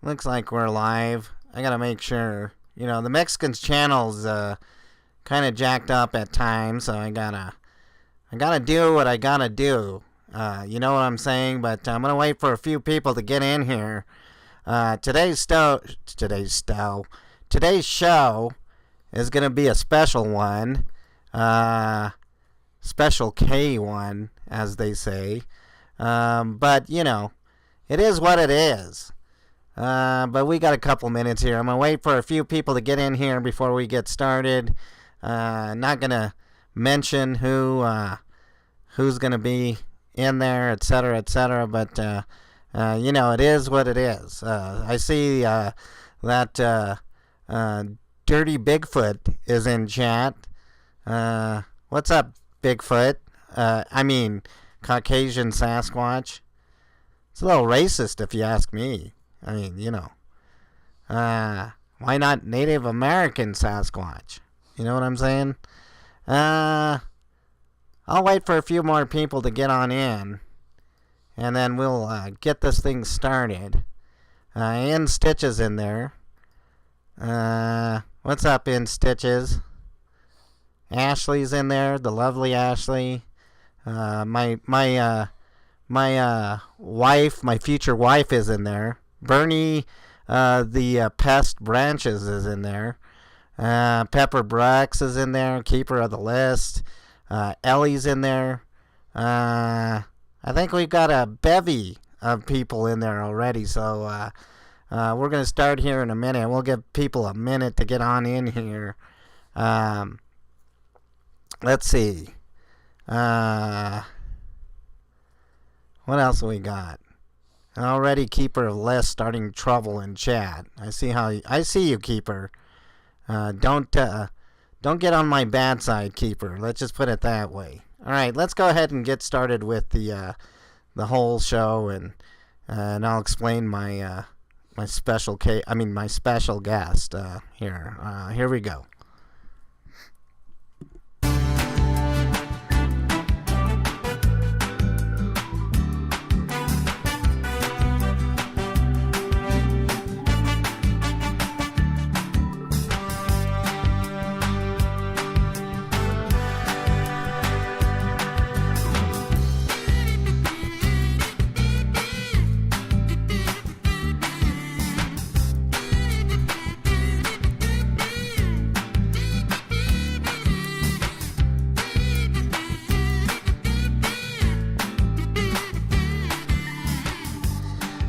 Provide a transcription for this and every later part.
Looks like we're live. I gotta make sure. You know, the Mexicans channel's kind of jacked up at times, so I gotta do what I gotta do. You know what I'm saying? But I'm gonna wait for a few people to get in here. Today's show is gonna be a special one, special K one, as they say. But you know, it is what it is. But we got a couple minutes here. I'm going to wait for a few people to get in here before we get started. Not going to mention who's going to be in there, etc., etc. But, you know, it is what it is. I see that Dirty Bigfoot is in chat. What's up, Bigfoot? I mean, Caucasian Sasquatch. It's a little racist if you ask me. I mean, you know, why not Native American Sasquatch? You know what I'm saying? I'll wait for a few more people to get on in, and then we'll get this thing started. In Stitches in there. What's up, In Stitches? Ashley's in there, the lovely Ashley. My wife, my future wife, is in there. Bernie, the Pest Branches, is in there. Pepper Brooks is in there, keeper of the list. Ellie's in there. I think we've got a bevy of people in there already, so we're going to start here in a minute. We'll give people a minute to get on in here. Let's see. What else we got? Already, Keeper of List starting trouble in chat. I see you, Keeper. Don't get on my bad side, Keeper. Let's just put it that way. All right, let's go ahead and get started with the whole show, and I'll explain my special guest here. Here we go.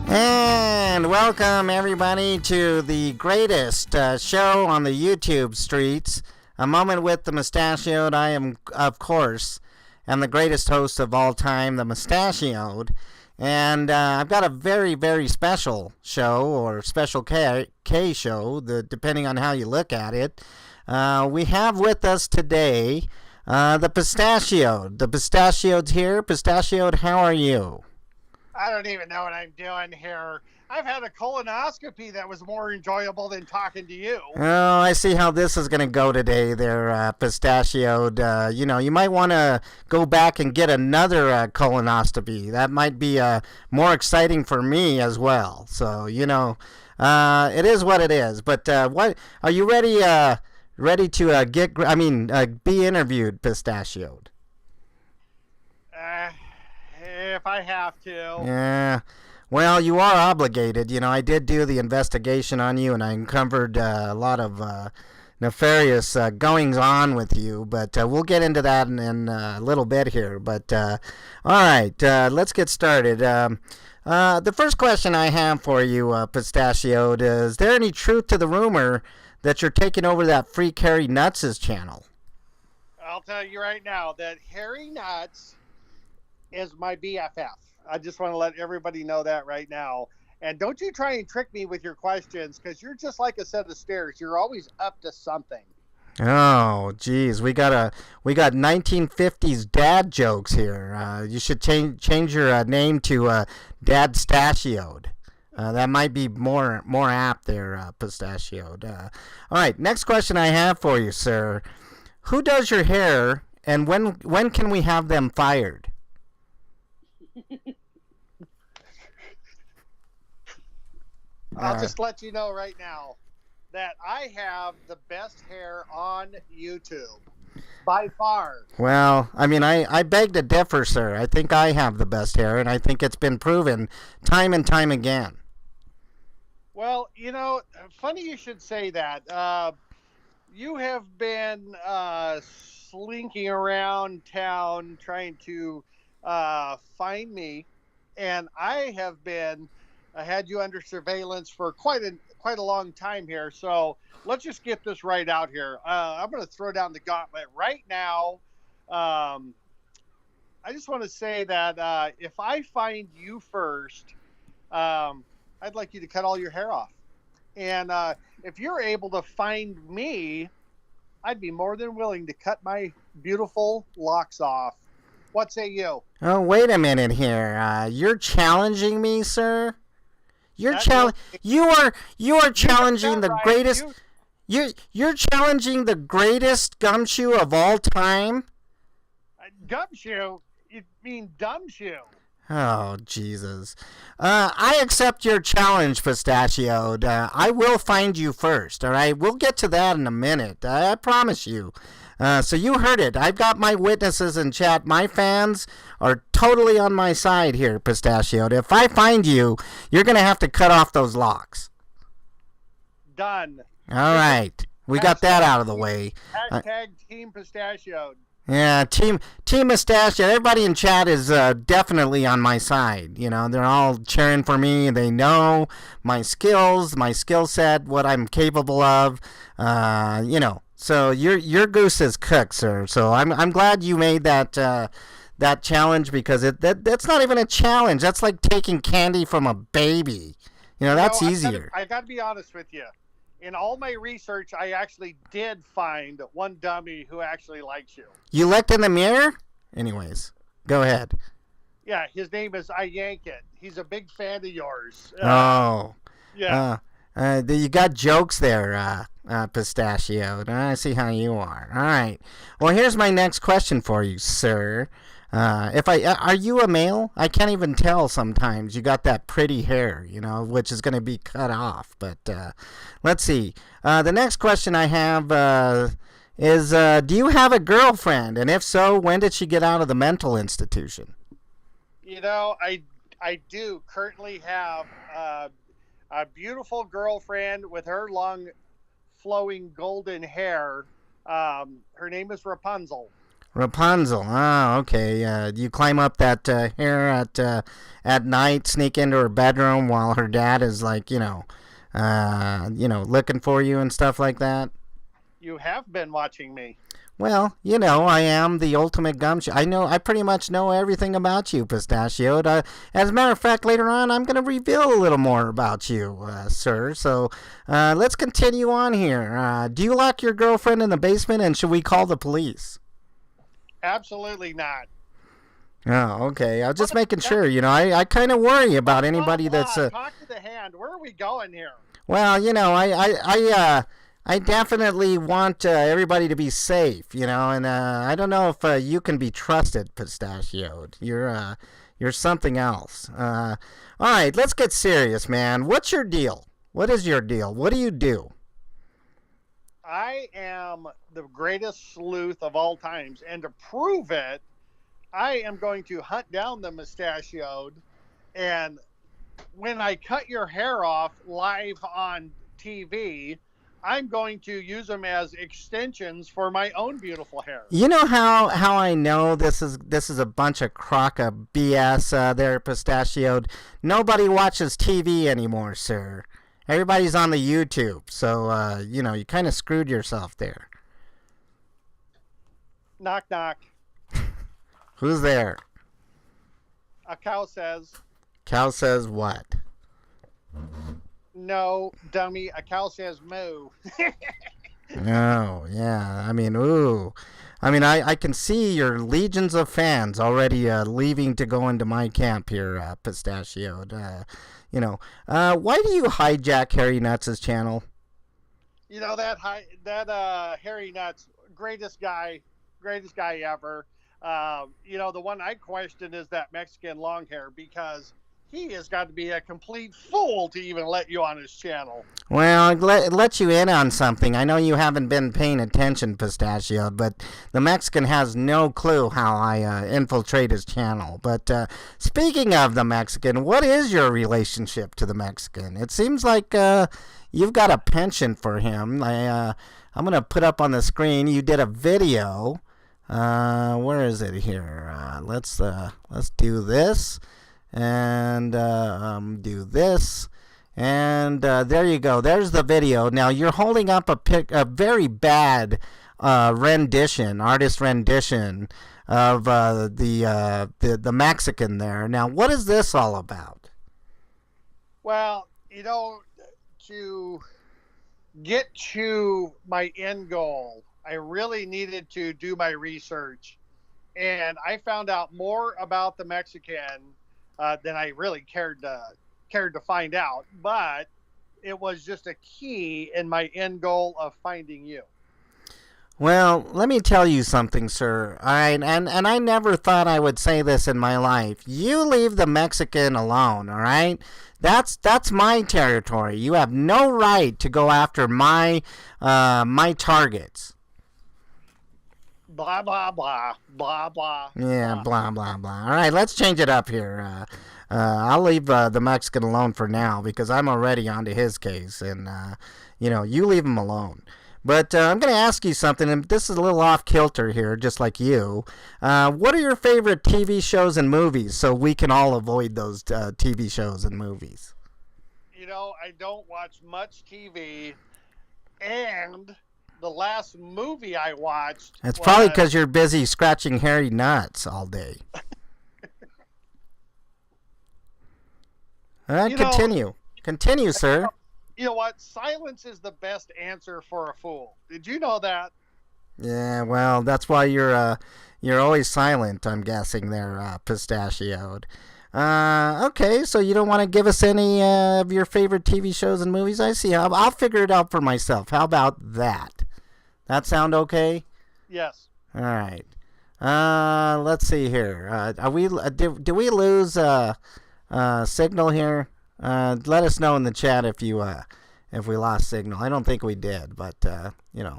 And welcome everybody to the greatest show on the YouTube streets, A Moment with the Mustachioed. I am, of course, the greatest host of all time, the Mustachioed. And I've got a very, very special show, or special K show, depending on how you look at it. We have with us today the Pistachioed. The Pistachioed's here. Pistachioed, how are you? I don't even know what I'm doing here. I've had a colonoscopy that was more enjoyable than talking to you. Oh, I see how this is going to go today there, Pistachioed. You know, you might want to go back and get another colonoscopy. That might be more exciting for me as well. So, you know, it is what it is. But what are you ready to be interviewed, Pistachioed? If I have to. Yeah. Well, you are obligated. You know, I did do the investigation on you, and I uncovered a lot of nefarious goings-on with you. But we'll get into that in a little bit here. But, all right, let's get started. The first question I have for you, Pistachioed, is there any truth to the rumor that you're taking over that Freak Harry Nuts' channel? I'll tell you right now that Harry Nuts is my BFF. I just want to let everybody know that right now. And don't you try and trick me with your questions, because you're just like a set of stairs. You're always up to something. Oh, geez, we got 1950s dad jokes here. You should change your name to Dad Stachioed. That might be more apt there, Pistachioed. All right, next question I have for you, sir. Who does your hair, and when can we have them fired? I'll just let you know right now that I have the best hair on YouTube by far. Well, I mean, I beg to differ, sir. I think I have the best hair, and I think it's been proven time and time again. Well, funny you should say that. You have been slinking around town trying to find me, and I have been had you under surveillance for quite a long time here. So let's just get this right out here. I'm going to throw down the gauntlet right now. Um, I just want to say that if I find you first, I'd like you to cut all your hair off. And if you're able to find me, I'd be more than willing to cut my beautiful locks off. What say you? Oh, wait a minute here. You're challenging me, sir. You are challenging the right. greatest. You're challenging the greatest gumshoe of all time. Gumshoe? You mean dumshoe? Oh, Jesus. I accept your challenge, Pistachioed. I will find you first, all right? We'll get to that in a minute. I promise you. So you heard it. I've got my witnesses in chat. My fans are totally on my side here, Pistachioed. If I find you, you're going to have to cut off those locks. Done. All right. We got that out of the way. Hashtag Team Pistachioed. Yeah, Team Mustachioed. Everybody in chat is definitely on my side. You know, they're all cheering for me. They know my skills, my skill set, what I'm capable of. So your goose is cooked, sir. So I'm glad you made that challenge, because that's not even a challenge. That's like taking candy from a baby. That's easier. I got to be honest with you. In all my research, I actually did find one dummy who actually likes you. You looked in the mirror? Anyways, go ahead. Yeah, his name is I Yank It. He's a big fan of yours. Yeah. You got jokes there, Pistachioed. I see how you are. All right. Well, here's my next question for you, sir. Are you a male? I can't even tell sometimes. You got that pretty hair, which is going to be cut off. But let's see. The next question I have is, do you have a girlfriend? And if so, when did she get out of the mental institution? I do currently have a beautiful girlfriend with her long, flowing golden hair. Her name is Rapunzel. Rapunzel. Oh, okay. Do you climb up that hair at night, sneak into her bedroom while her dad is like, looking for you and stuff like that? You have been watching me. Well, I am the ultimate gumshoe. I pretty much know everything about you, Pistachioed. As a matter of fact, later on, I'm going to reveal a little more about you, sir. So let's continue on here. Do you lock your girlfriend in the basement, and should we call the police? Absolutely not. Oh, okay. I was just making sure. I kind of worry about anybody that's. Talk to the hand. Where are we going here? Well, I definitely want everybody to be safe. And I don't know if you can be trusted, Pistachioed. You're something else. All right, let's get serious, man. What's your deal? What is your deal? What do you do? I am the greatest sleuth of all times, and to prove it, I am going to hunt down the Mustachioed, and when I cut your hair off live on TV, I'm going to use them as extensions for my own beautiful hair. You know how I know this is a bunch of crock of BS there, Pistachioed? Nobody watches TV anymore, sir. Everybody's on the YouTube, so, you kind of screwed yourself there. Knock, knock. Who's there? A cow says. Cow says what? No, dummy. A cow says moo. Oh, yeah. I mean, ooh. I mean, I can see your legions of fans already leaving to go into my camp here, Pistachioed. Why do you hijack Harry Nuts' channel? That Harry Nuts, greatest guy ever. The one I question is that Mexican long hair, because he has got to be a complete fool to even let you on his channel. Well, it lets you in on something. I know you haven't been paying attention, Pistachioed, but the Mexican has no clue how I infiltrate his channel. But speaking of the Mexican, what is your relationship to the Mexican? It seems like you've got a penchant for him. I'm going to put up on the screen. You did a video. Where is it here? Let's do this and do this. And there you go. There's the video. Now you're holding up a very bad artist rendition of the Mexican there. Now, what is this all about? Well, to get to my end goal, I really needed to do my research, and I found out more about the Mexican than I really cared to find out, but it was just a key in my end goal of finding you. Well, let me tell you something, sir. All right, and I never thought I would say this in my life. You leave the Mexican alone, all right? That's my territory. You have no right to go after my targets. Blah, blah, blah, blah, blah. Yeah, blah, blah, blah. All right, let's change it up here. I'll leave the Mexican alone for now because I'm already onto his case, and you leave him alone. But I'm going to ask you something, and this is a little off kilter here, just like you. What are your favorite TV shows and movies, so we can all avoid those TV shows and movies? I don't watch much TV, and the last movie I watched. It's probably because you're busy scratching hairy nuts all day. Continue, sir. You know what? Silence is the best answer for a fool. Did you know that? Yeah, well, that's why you're always silent, I'm guessing there, Pistachioed. Okay, so you don't want to give us any of your favorite TV shows and movies? I see. I'll figure it out for myself. How about that? That sound okay? Yes. All right. Let's see here. Do we lose signal here? Let us know in the chat if we lost signal. I don't think we did, but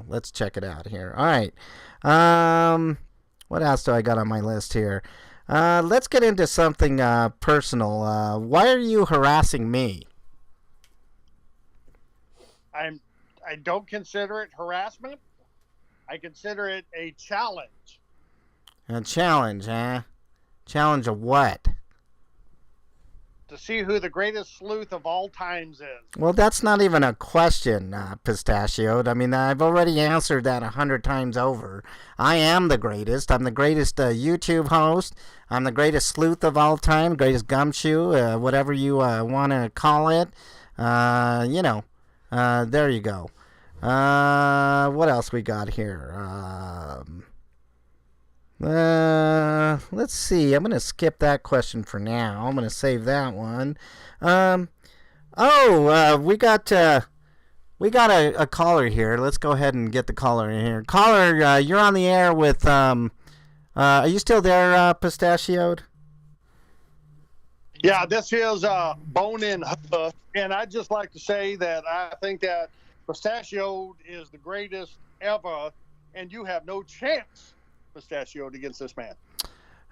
let's check it out here. All right. What else do I got on my list here? Let's get into something personal. Why are you harassing me? I don't consider it harassment. I consider it a challenge. A challenge, huh? Challenge of what? To see who the greatest sleuth of all times is. Well, that's not even a question, Pistachioed. I mean, I've already answered that 100 times over. I am the greatest. I'm the greatest YouTube host. I'm the greatest sleuth of all time, greatest gumshoe, whatever you want to call it. There you go. What else we got here? Let's see. I'm going to skip that question for now. I'm going to save that one. We got a caller here. Let's go ahead and get the caller in here. Caller, you're on the air with, are you still there, Pistachioed? Yeah, this is Bone in Hoof, and I'd just like to say that I think that Pistachioed is the greatest ever, and you have no chance, Pistachioed, against this man.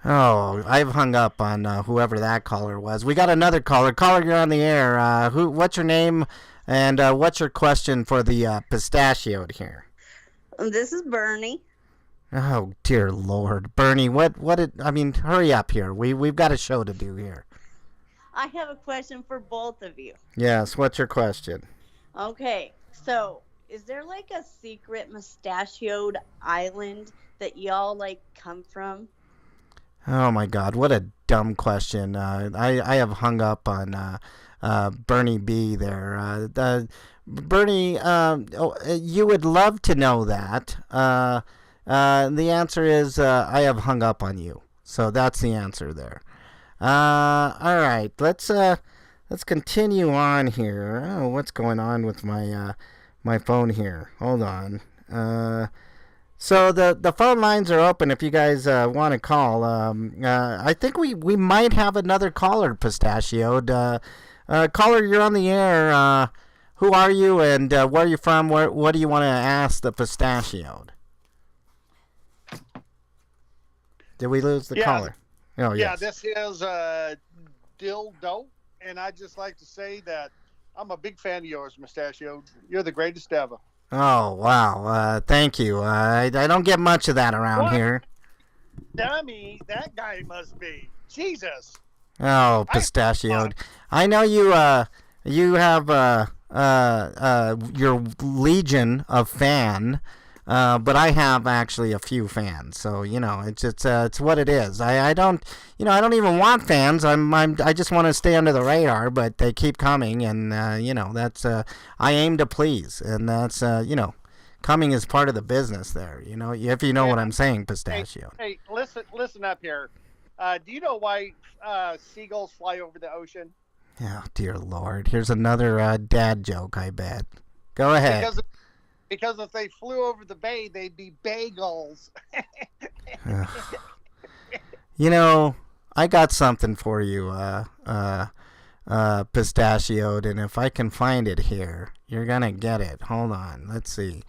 Oh, I've hung up on whoever that caller was. We got another caller. Caller, you're on the air. What's your name, and what's your question for the Pistachioed here? This is Bernie. Oh dear Lord, Bernie, hurry up here. We've got a show to do here. I have a question for both of you. Yes, what's your question? Okay, so is there like a secret Mustachioed island that y'all come from? Oh my God, what a dumb question. I have hung up on Bernie B there. Bernie, you would love to know that. The answer is I have hung up on you. So that's the answer there. All right, let's continue on here. Oh, what's going on with my phone here? Hold on. So the phone lines are open if you guys want to call. I think we might have another caller, Pistachioed. Caller, you're on the air. Who are you and where are you from? What do you want to ask the Pistachioed? Did we lose the Yeah, caller? Oh, yeah. yes. This is Dildo, and I'd just like to say that I'm a big fan of yours, Mustachioed. You're the greatest ever. Oh, wow. Thank you. I don't get much of that around What? here. Dummy, that guy must be. Jesus. Oh, I Pistachioed. I know you have your legion of fan, but I have actually a few fans. So it's what it is. I don't I don't even want fans. I just want to stay under the radar, but they keep coming, and that's I aim to please, and that's coming is part of the business there. If you know what I'm saying, Pistachio. Hey, listen up here. Do you know why seagulls fly over the ocean? Oh dear Lord! Here's another dad joke. I bet. Go ahead. Because if they flew over the bay, they'd be bagels. I got something for you, Pistachioed, and if I can find it here, you're gonna get it. Hold on, let's see.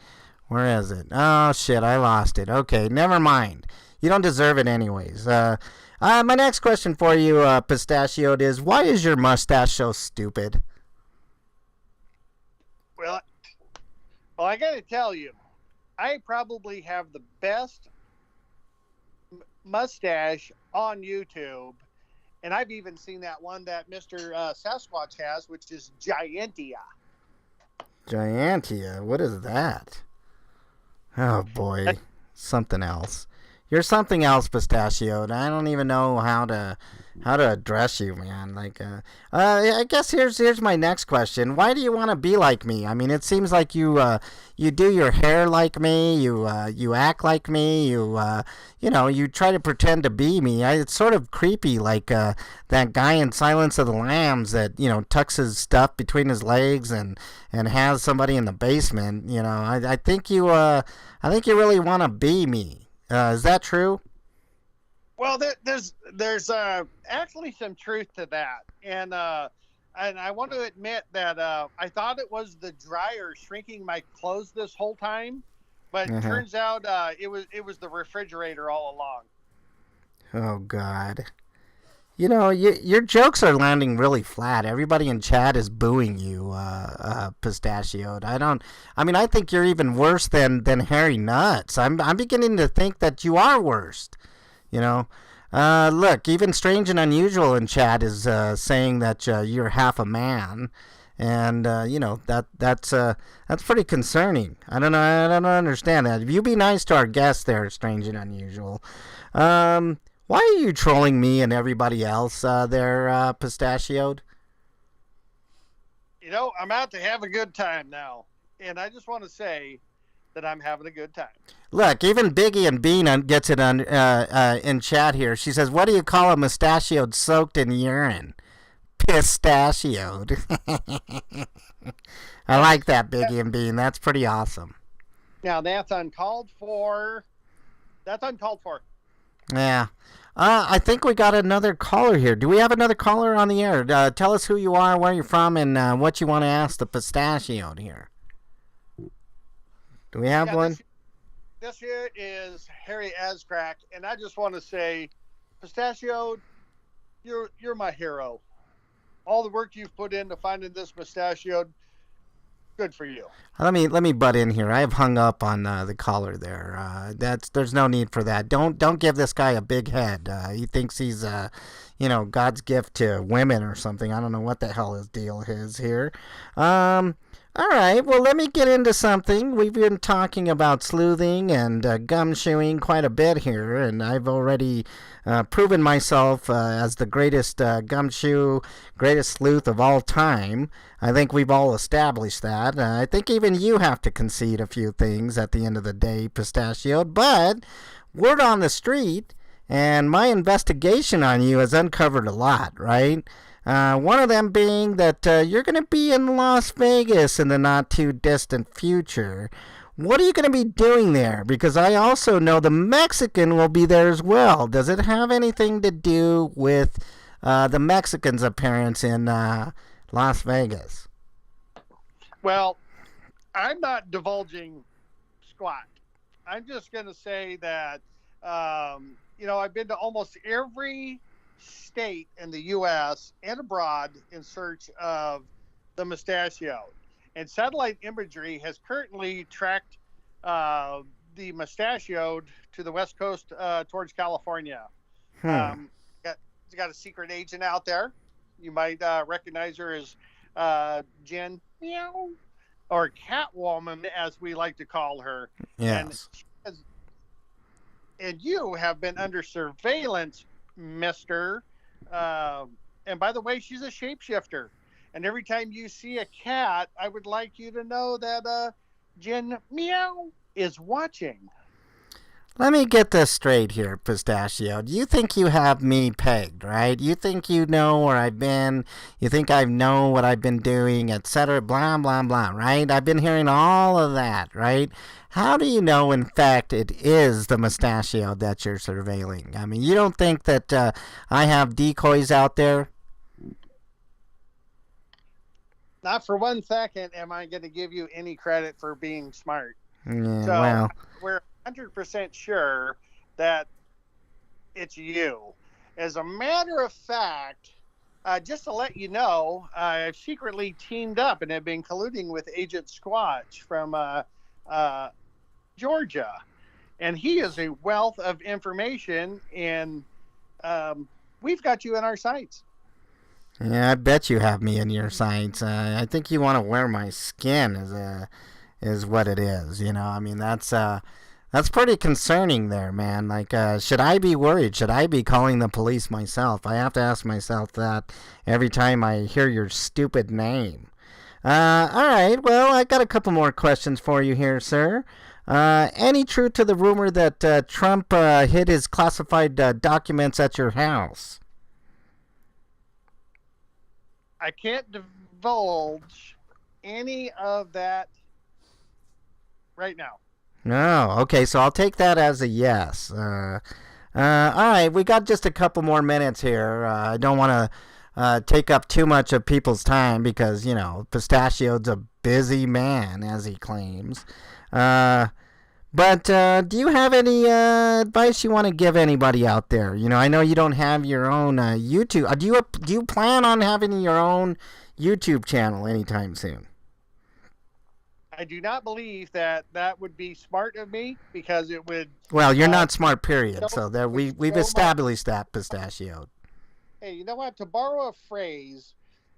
Where is it? Oh shit, I lost it. Okay, never mind. You don't deserve it anyways. My next question for you, Pistachioed, is why is your mustache so stupid? Well, I got to tell you, I probably have the best mustache on YouTube, and I've even seen that one that Mr. Sasquatch has, which is Giantia. Giantia? What is that? Oh boy, something else. You're something else, Pistachioed. I don't even know how to address you, man. I guess here's my next question. Why do you want to be like me? I mean, it seems like you do your hair like me. You act like me. You try to pretend to be me. It's sort of creepy, like that guy in Silence of the Lambs that tucks his stuff between his legs and has somebody in the basement. I think you really want to be me. Is that true? Well, there's actually some truth to that, and I want to admit that I thought it was the dryer shrinking my clothes this whole time, but it turns out it was the refrigerator all along. Oh God. Your jokes are landing really flat. Everybody in chat is booing you, Pistachioed. I think you're even worse than Harry Nuts. I'm beginning to think that you are worst. Look, even Strange and Unusual in chat is saying that you're half a man, and that's pretty concerning. I don't know. I don't understand that. You be nice to our guests there, Strange and Unusual. Why are you trolling me and everybody else there, Pistachioed? I'm out to have a good time now, and I just want to say that I'm having a good time. Look, even Biggie and Bean gets it on in chat here. She says, "What do you call a mustachioed soaked in urine?" Pistachioed. I like that, Biggie and Bean. That's pretty awesome. Now that's uncalled for. Yeah. I think we got another caller here. Do we have another caller on the air? Tell us who you are, where you're from, and what you want to ask the Pistachioed here. Do we have one? This here is Harry Ascrack, and I just want to say, Pistachioed, you're my hero. All the work you've put into finding this Mustachioed, good for you. Let me butt in here. I have hung up on the caller there. There's no need for that. Don't give this guy a big head. He thinks he's God's gift to women or something. I don't know what the hell his deal is here. All right, well, let me get into something. We've been talking about sleuthing and gumshoeing quite a bit here, and I've already proven myself as the greatest gumshoe, greatest sleuth of all time. I think we've all established that. I think even you have to concede a few things at the end of the day, Pistachioed, but word on the street, and my investigation on you has uncovered a lot, right? One of them being that you're going to be in Las Vegas in the not-too-distant future. What are you going to be doing there? Because I also know the Mexican will be there as well. Does it have anything to do with the Mexican's appearance in Las Vegas? Well, I'm not divulging squat. I'm just going to say that, I've been to almost every state in the U.S. and abroad in search of the Mustachioed. And satellite imagery has currently tracked the Mustachioed to the west coast towards California. Got a secret agent out there. You might recognize her as Jen Meow, or Catwoman, as we like to call her. Yes. And you have been under surveillance, mister. And by the way, she's a shapeshifter. And every time you see a cat, I would like you to know that Jen Meow is watching. Let me get this straight here, Pistachioed. You think you have me pegged, right? You think you know where I've been. You think I know what I've been doing, etc., blah, blah, blah, right? I've been hearing all of that, right? How do you know, in fact, it is the Mustachioed that you're surveilling? I mean, you don't think that I have decoys out there? Not for 1 second am I going to give you any credit for being smart. Yeah, so well, we're 100% sure that it's you. As a matter of fact, just to let you know, I've secretly teamed up and have been colluding with Agent Squatch from Georgia. And he is a wealth of information, and we've got you in our sights. Yeah, I bet you have me in your sights. I think you want to wear my skin is what it is. I mean, that's pretty concerning there, man. Like, should I be worried? Should I be calling the police myself? I have to ask myself that every time I hear your stupid name. All right, well, I got a couple more questions for you here, sir. Any truth to the rumor that Trump hid his classified documents at your house? I can't divulge any of that right now. No, okay, so I'll take that as a yes. All right, we got just a couple more minutes here. I don't want to take up too much of people's time because, Pistachioed's a busy man, as he claims. But do you have any advice you want to give anybody out there? I know you don't have your own YouTube. Do you plan on having your own YouTube channel anytime soon? I do not believe that would be smart of me, because it would. Well, you're not smart, period. So that we've established that, Pistachioed. Hey, you know what? To borrow a phrase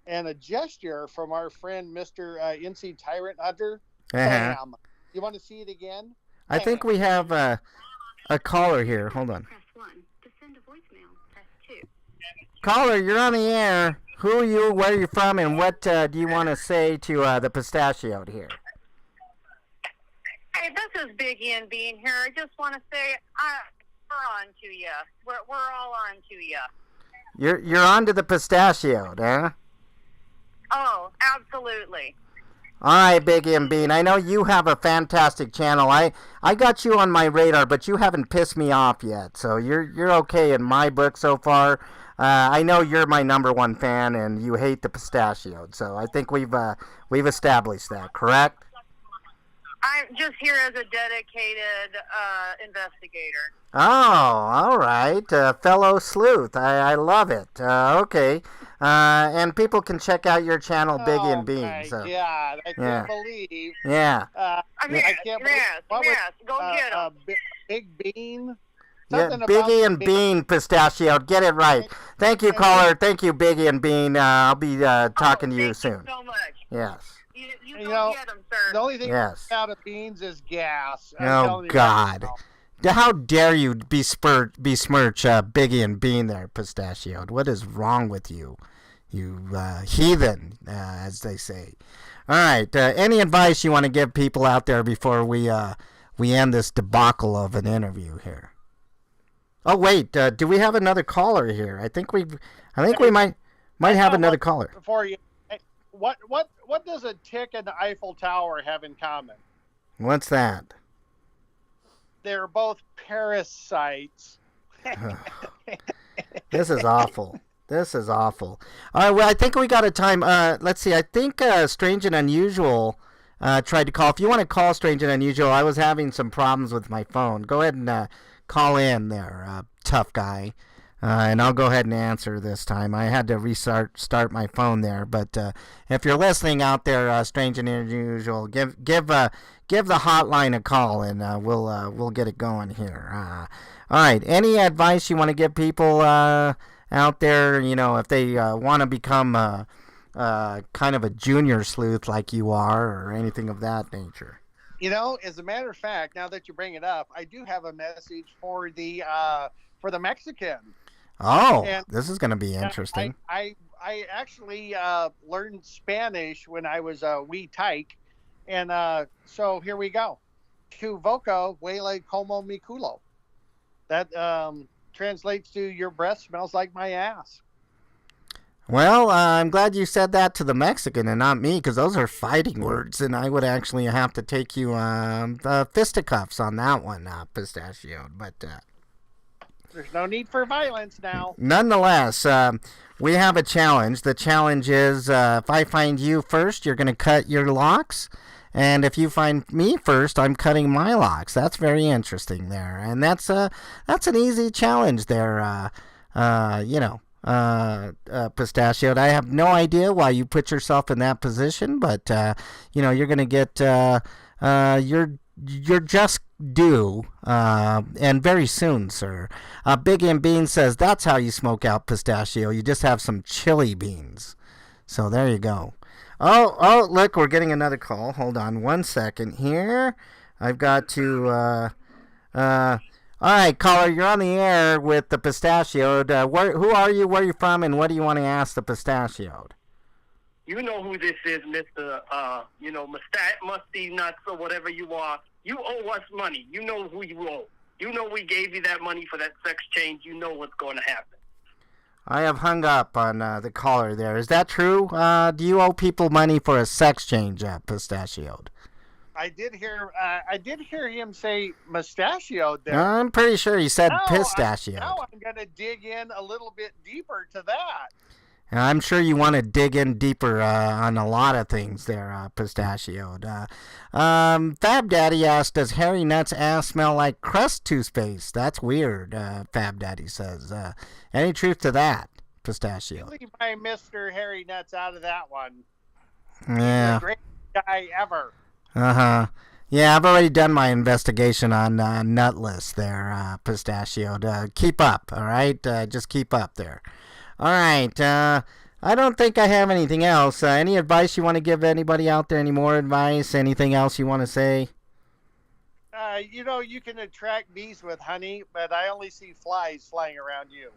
and a gesture from our friend Mr. NC Tyrant Hunter, bam. You want to see it again? I think we have a caller here. Hold on. Press 1. To send a voicemail, press 2. Caller, you're on the air. Who are you? Where are you from? And what do you want to say to the Pistachioed here? Hey, this is Big Ian Bean here. I just want to say we're on to you. We're all on to you. You're on to the Pistachioed, huh? Oh, absolutely. All right, Big M Bean. I know you have a fantastic channel. I got you on my radar, but you haven't pissed me off yet. So you're okay in my book so far. I know you're my #1 fan, and you hate the Pistachioed. So I think we've established that, correct? I'm just here as a dedicated investigator. Oh, all right. Fellow sleuth. I love it. Okay. And people can check out your channel, Big and Bean. Oh, my so. God. I can't believe. Yeah. I mean, I can't believe. yes, go get them. Big Bean? Yeah, Biggie and Bean, Pistachioed. Get it right. Thank you, caller. Thank you, Biggie and Bean. I'll be talking to you soon. Thank you so much. Yes. You go get them, sir. The only thing out of beans is gas. Oh, God. How dare you besmirch Biggie and Bean there, Pistachioed? What is wrong with you? You heathen, as they say. All right. Any advice you want to give people out there before we end this debacle of an interview here? Oh, wait. Do we have another caller here? I think we might have another caller. Before you, what does a tick and the Eiffel Tower have in common? What's that? They're both parasites. This is awful. This is awful. All right, well, I think we got a time. Let's see. I think Strange and Unusual tried to call. If you want to call Strange and Unusual, I was having some problems with my phone. Go ahead and call in there, tough guy. And I'll go ahead and answer this time. I had to start my phone there, but if you're listening out there, Strange and Unusual, give the hotline a call, and we'll get it going here. All right. Any advice you want to give people out there? You know, if they want to become kind of a junior sleuth like you are, or anything of that nature. You know, as a matter of fact, now that you bring it up, I do have a message for the Mexican. Oh, and this is going to be interesting. I actually learned Spanish when I was a wee tyke, and so here we go. Tu boca huele como mi culo. That translates to your breath smells like my ass. Well, I'm glad you said that to the Mexican and not me, because those are fighting words, and I would actually have to take you fisticuffs on that one, Pistachioed. But there's no need for violence now. Nonetheless, we have a challenge. The challenge is if I find you first, you're going to cut your locks. And if you find me first, I'm cutting my locks. That's very interesting there. And that's an easy challenge there, Pistachioed. I have no idea why you put yourself in that position, but, you're going to get you're just due, and very soon, sir. Big M Bean says that's how you smoke out pistachio. You just have some chili beans. So there you go. Oh, look, we're getting another call. Hold on one second here. I've got to, all right, caller, you're on the air with the Pistachioed. Who are you, where are you from, and what do you want to ask the Pistachioed? You know who this is, Mr. Musty Nuts or whatever you are. You owe us money. You know who you owe. You know we gave you that money for that sex change. You know what's going to happen. I have hung up on the caller there. Is that true? Do you owe people money for a sex change, Pistachioed? I did hear him say mustachioed there. I'm pretty sure he said pistachioed. Now I'm going to dig in a little bit deeper to that. I'm sure you want to dig in deeper on a lot of things there, Pistachioed. Fab Daddy asked, does Harry Nuts' ass smell like Crest toothpaste? That's weird, Fab Daddy says. Any truth to that, Pistachioed? Leave my Mr. Harry Nuts out of that one. Yeah. He's the greatest guy ever. Uh-huh. Yeah, I've already done my investigation on Nutless there, Pistachioed. Keep up, all right? Just keep up there. All right. I don't think I have anything else. Any advice you want to give anybody out there? Any more advice? Anything else you want to say? You can attract bees with honey, but I only see flies flying around you.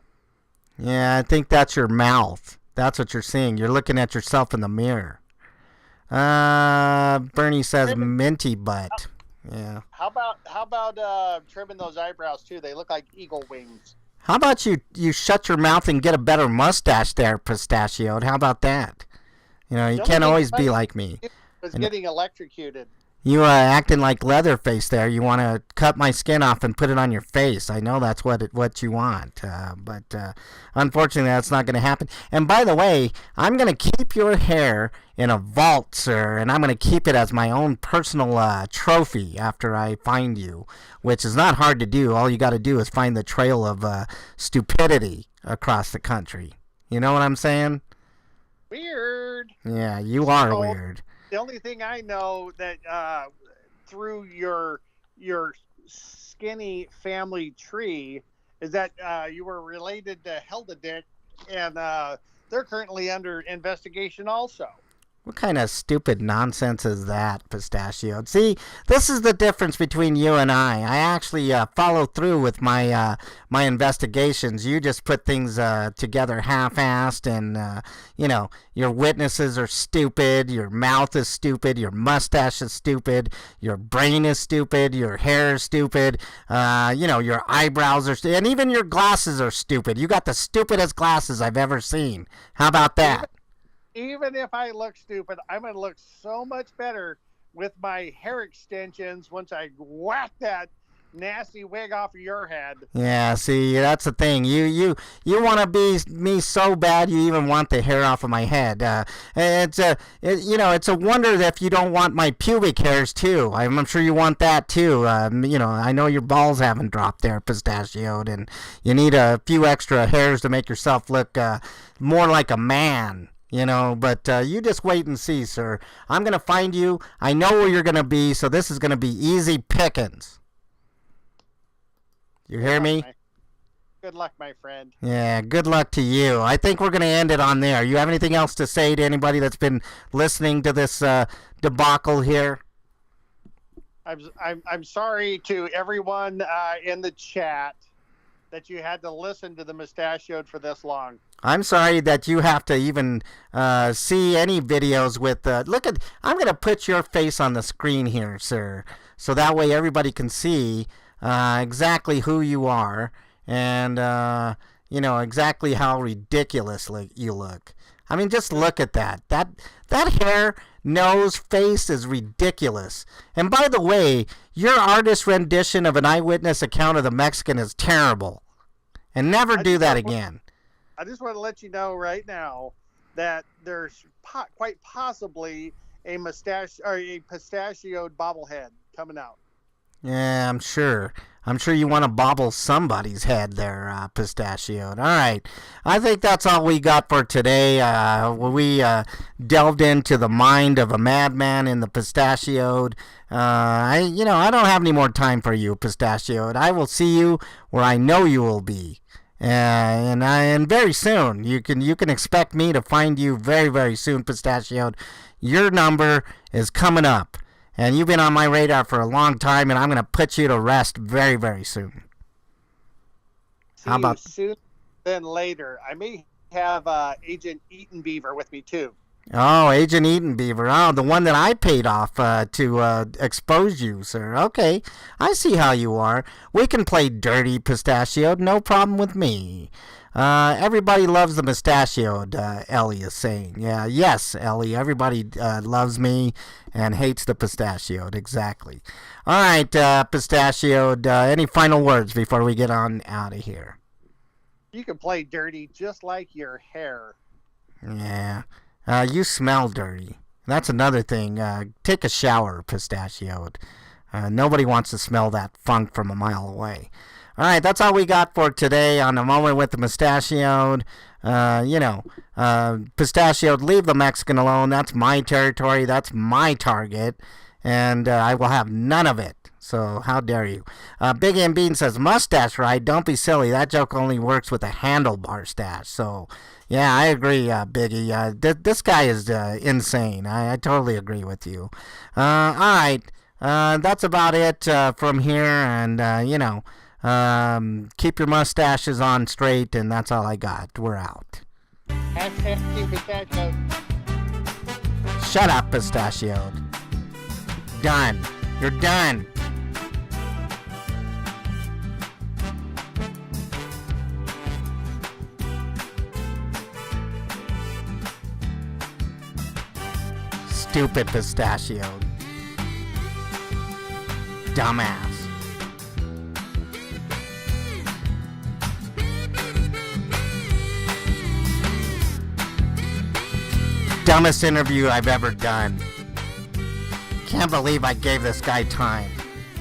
Yeah, I think that's your mouth. That's what you're seeing. You're looking at yourself in the mirror. Bernie says minty butt. Yeah. How about trimming those eyebrows too? They look like eagle wings. How about you shut your mouth and get a better mustache there, Pistachioed? How about that? You can't always be like me. Was getting electrocuted. You acting like Leatherface there. You want to cut my skin off and put it on your face. I know that's what you want, but unfortunately that's not going to happen. And by the way, I'm going to keep your hair in a vault, sir, and I'm going to keep it as my own personal trophy after I find you, which is not hard to do. All you got to do is find the trail of stupidity across the country. You know what I'm saying? Weird. Yeah, you are weird. The only thing I know that through your skinny family tree is that you were related to Heldedick, and they're currently under investigation also. What kind of stupid nonsense is that, Pistachioed? See, this is the difference between you and I. I actually follow through with my my investigations. You just put things together half-assed, and your witnesses are stupid. Your mouth is stupid. Your mustache is stupid. Your brain is stupid. Your hair is stupid. Your eyebrows are stupid, and even your glasses are stupid. You got the stupidest glasses I've ever seen. How about that? Even if I look stupid, I'm going to look so much better with my hair extensions once I whack that nasty wig off of your head. Yeah, see, that's the thing. You want to be me so bad you even want the hair off of my head. It's a wonder if you don't want my pubic hairs too. I'm sure you want that too. I know your balls haven't dropped there, Pistachioed, and you need a few extra hairs to make yourself look more like a man. But you just wait and see, sir. I'm going to find you. I know where you're going to be, so this is going to be easy pickings. You hear me? Good luck, my friend. Yeah, good luck to you. I think we're going to end it on there. You have anything else to say to anybody that's been listening to this debacle here? I'm sorry to everyone in the chat that you had to listen to the Mustachioed for this long. I'm sorry that you have to even see any videos with... I'm going to put your face on the screen here, sir, so that way everybody can see exactly who you are and, exactly how ridiculous you look. I mean, just look at that. That hair, nose, face is ridiculous. And by the way, your artist rendition of an eyewitness account of the Mexican is terrible. And never do that again. I just want to let you know right now that there's quite possibly a pistachioed bobblehead coming out. Yeah, I'm sure. I'm sure you want to bobble somebody's head there, Pistachioed. All right. I think that's all we got for today. We delved into the mind of a madman in the Pistachioed. I don't have any more time for you, Pistachioed. I will see you where I know you will be. And very soon. You can expect me to find you very, very soon, Pistachioed. Your number is coming up. And you've been on my radar for a long time, and I'm going to put you to rest very, very soon. How about sooner than later? I may have Agent Eaton Beaver with me, too. Oh, Agent Eaton Beaver. Oh, the one that I paid off to expose you, sir. Okay, I see how you are. We can play dirty, Pistachioed. No problem with me. Everybody loves the Mustachioed, Ellie is saying. Yeah, yes, Ellie, everybody loves me and hates the Pistachioed, exactly. All right, Pistachioed, any final words before we get on out of here? You can play dirty just like your hair. Yeah, you smell dirty. That's another thing. Take a shower, Pistachioed. Nobody wants to smell that funk from a mile away. All right, that's all we got for today on A Moment with the Mustachioed. Pistachioed, leave the Mexican alone. That's my territory. That's my target. And I will have none of it. So how dare you? Big M Bean says, mustache ride? Don't be silly. That joke only works with a handlebar stash. So, yeah, I agree, Biggie. This guy is insane. I totally agree with you. All right. That's about it from here. And, keep your mustaches on straight, and that's all I got. We're out. Shut up, Pistachioed. Done. You're done. Stupid Pistachioed. Dumbass. Dumbest interview I've ever done. Can't believe I gave this guy time.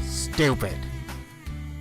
Stupid.